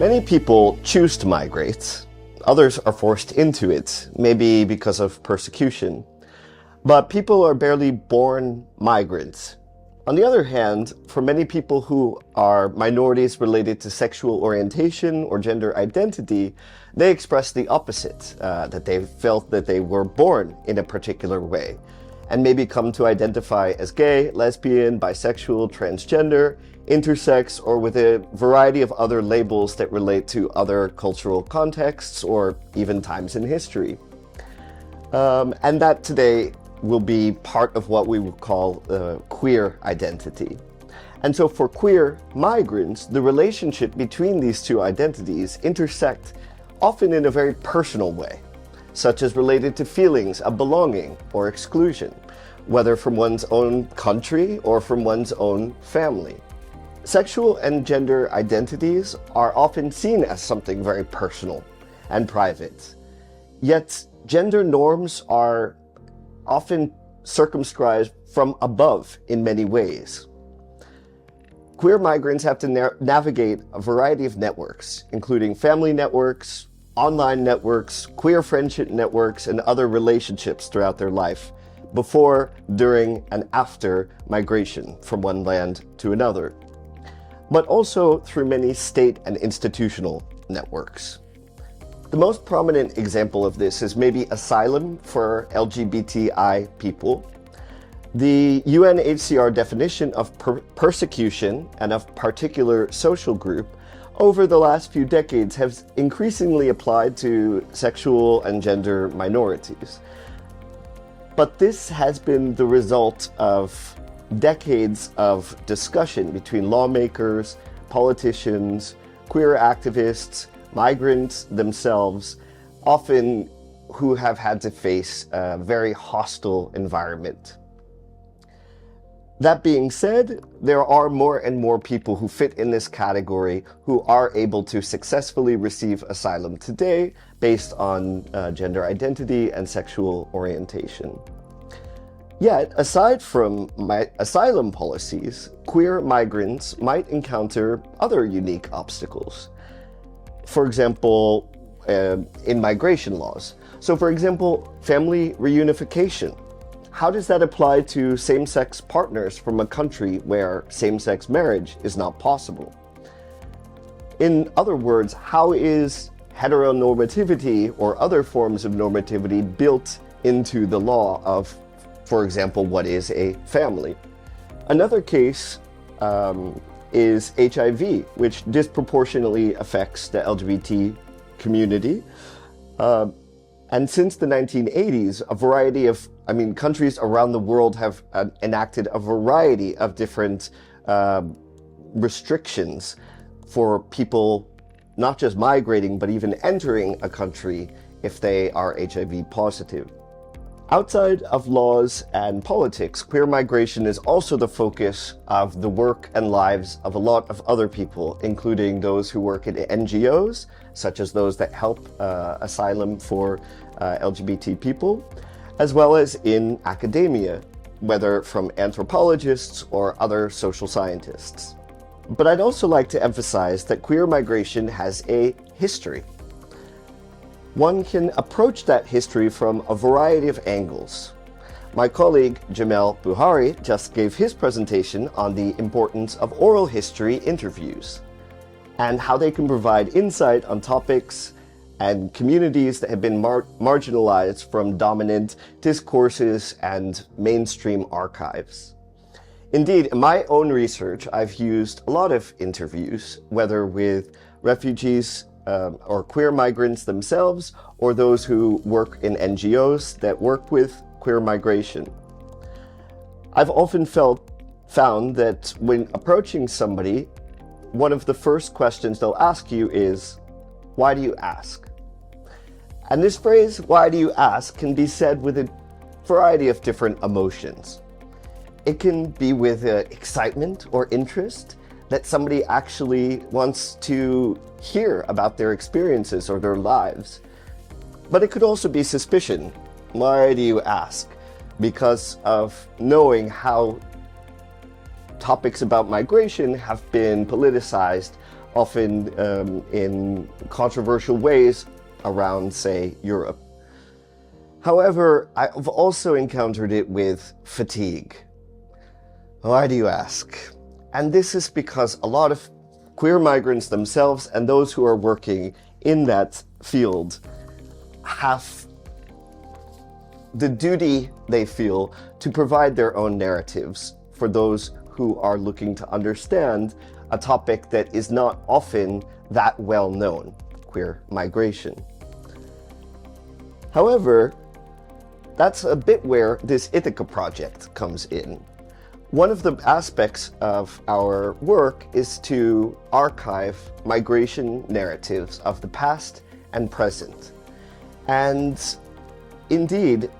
Many people choose to migrate. Others are forced into it, maybe because of persecution. But people are barely born migrants. On the other hand, for many people who are minorities related to sexual orientation or gender identity, they express the opposite, that they felt that they were born in a particular way, and maybe come to identify as gay, lesbian, bisexual, transgender, intersex, or with a variety of other labels that relate to other cultural contexts or even times in history. And that today will be part of what we would call queer identity. And so for queer migrants, the relationship between these two identities intersect often in a very personal way, such as related to feelings of belonging or exclusion, whether from one's own country or from one's own family. Sexual and gender identities are often seen as something very personal and private. Yet gender norms are often circumscribed from above in many ways. Queer migrants have to navigate a variety of networks, including family networks, online networks, queer friendship networks, and other relationships throughout their life, before, during, and after migration from one land to another, but also through many state and institutional networks. The most prominent example of this is maybe asylum for LGBTI people. The UNHCR definition of persecution and of particular social group over the last few decades has increasingly applied to sexual and gender minorities. But this has been the result of decades of discussion between lawmakers, politicians, queer activists, migrants themselves, often who have had to face a very hostile environment. That being said, there are more and more people who fit in this category who are able to successfully receive asylum today based on gender identity and sexual orientation. Yet, aside from asylum policies, queer migrants might encounter other unique obstacles. For example, in migration laws. So for example, family reunification. How does that apply to same-sex partners from a country where same-sex marriage is not possible? In other words, how is heteronormativity or other forms of normativity built into the law of, for example, what is a family? Another case is HIV, which disproportionately affects the LGBT community. And since the 1980s, a variety of, countries around the world have enacted a variety of different restrictions for people not just migrating, but even entering a country if they are HIV positive. Outside of laws and politics, queer migration is also the focus of the work and lives of a lot of other people, including those who work in NGOs, such as those that help asylum for LGBT people, as well as in academia, whether from anthropologists or other social scientists. But I'd also like to emphasize that queer migration has a history. One can approach that history from a variety of angles. My colleague Jamel Buhari just gave his presentation on the importance of oral history interviews and how they can provide insight on topics and communities that have been marginalized from dominant discourses and mainstream archives. Indeed, in my own research, I've used a lot of interviews, whether with refugees or queer migrants themselves, or those who work in NGOs that work with queer migration. I've often found that when approaching somebody, one of the first questions they'll ask you is, why do you ask? And this phrase, why do you ask, can be said with a variety of different emotions. It can be with excitement or interest that somebody actually wants to hear about their experiences or their lives. But it could also be suspicion. Why do you ask? Because of knowing how topics about migration have been politicized often in controversial ways around, say, Europe. However, I've also encountered it with fatigue. Why do you ask? And this is because a lot of queer migrants themselves and those who are working in that field have the duty, they feel, to provide their own narratives for those who are looking to understand a topic that is not often that well known, queer migration. However, that's a bit where this Ithaca project comes in. One of the aspects of our work is to archive migration narratives of the past and present. And indeed,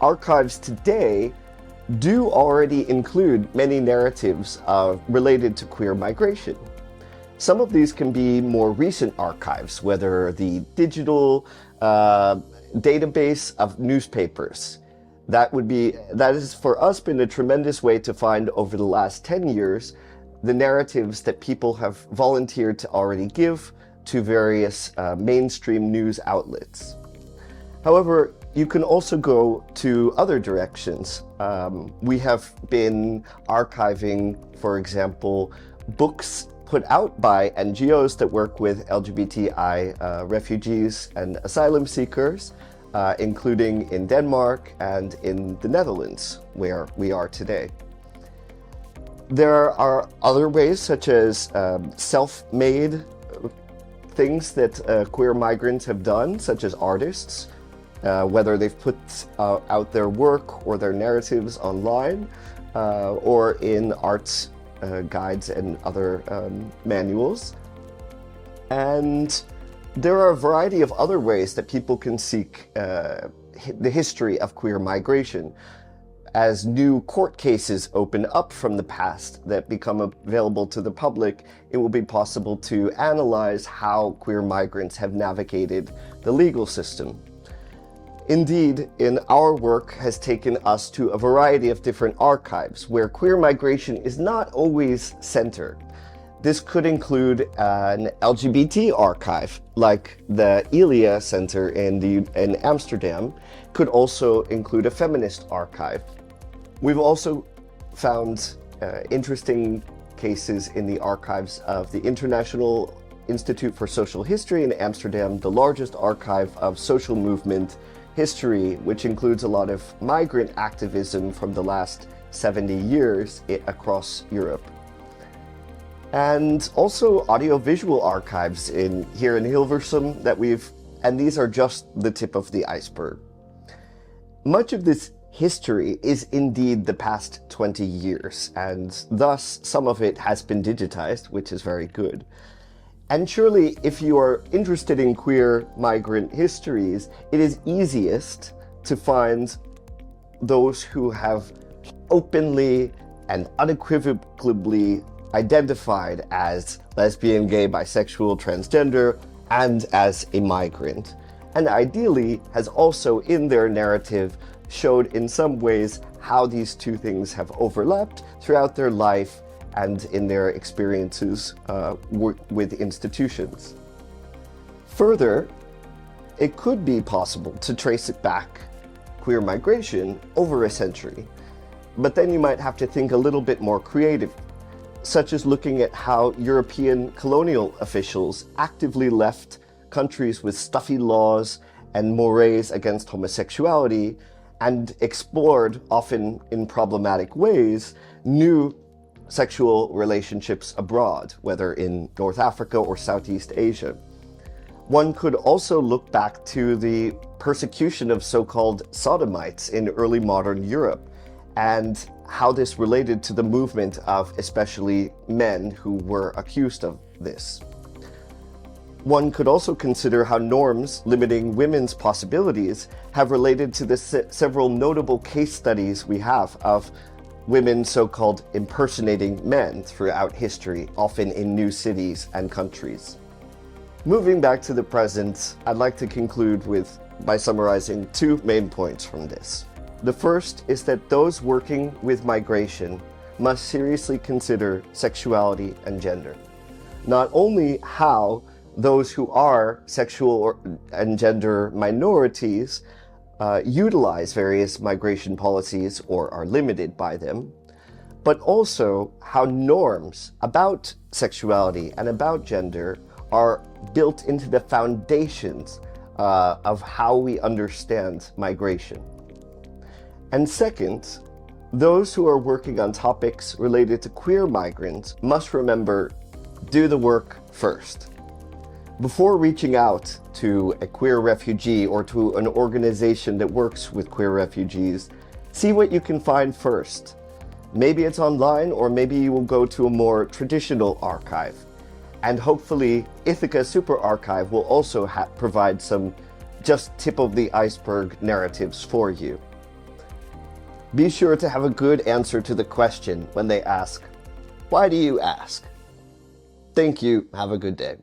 archives today do already include many narratives related to queer migration. Some of these can be more recent archives, whether the digital database of newspapers. That has for us been a tremendous way to find over the last 10 years the narratives that people have volunteered to already give to various mainstream news outlets. However, you can also go to other directions. We have been archiving, for example, books put out by NGOs that work with LGBTI refugees and asylum seekers, including in Denmark and in the Netherlands, where we are today. There are other ways, such as self-made things that queer migrants have done, such as artists, whether they've put out their work or their narratives online, or in arts guides and other manuals. And there are a variety of other ways that people can seek the history of queer migration. As new court cases open up from the past that become available to the public, it will be possible to analyze how queer migrants have navigated the legal system. Indeed, in our work has taken us to a variety of different archives where queer migration is not always centered. This could include an LGBT archive, like the Ilia Center in Amsterdam, could also include a feminist archive. We've also found interesting cases in the archives of the International Institute for Social History in Amsterdam, the largest archive of social movement history, which includes a lot of migrant activism from the last 70 years across Europe. And also audiovisual archives here in Hilversum and these are just the tip of the iceberg. Much of this history is indeed the past 20 years, and thus some of it has been digitized, which is very good. And surely, if you are interested in queer migrant histories, it is easiest to find those who have openly and unequivocally identified as lesbian, gay, bisexual, transgender, and as a migrant. And ideally has also in their narrative showed in some ways how these two things have overlapped throughout their life and in their experiences with institutions. Further, it could be possible to trace it back, queer migration, over a century. But then you might have to think a little bit more creative, such as looking at how European colonial officials actively left countries with stuffy laws and mores against homosexuality and explored, often in problematic ways, new sexual relationships abroad, whether in North Africa or Southeast Asia. One could also look back to the persecution of so-called sodomites in early modern Europe and how this related to the movement of especially men who were accused of this. One could also consider how norms limiting women's possibilities have related to the several notable case studies we have of women so-called impersonating men throughout history, often in new cities and countries. Moving back to the present, I'd like to conclude by summarizing two main points from this. The first is that those working with migration must seriously consider sexuality and gender. not only how those who are sexual and gender minorities utilize various migration policies or are limited by them, but also how norms about sexuality and about gender are built into the foundations of how we understand migration. And second, those who are working on topics related to queer migrants must remember, do the work first. Before reaching out to a queer refugee or to an organization that works with queer refugees, see what you can find first. Maybe it's online, or maybe you will go to a more traditional archive. And hopefully Ithaca Super Archive will also provide some just tip of the iceberg narratives for you. Be sure to have a good answer to the question when they ask, "Why do you ask?" Thank you. Have a good day.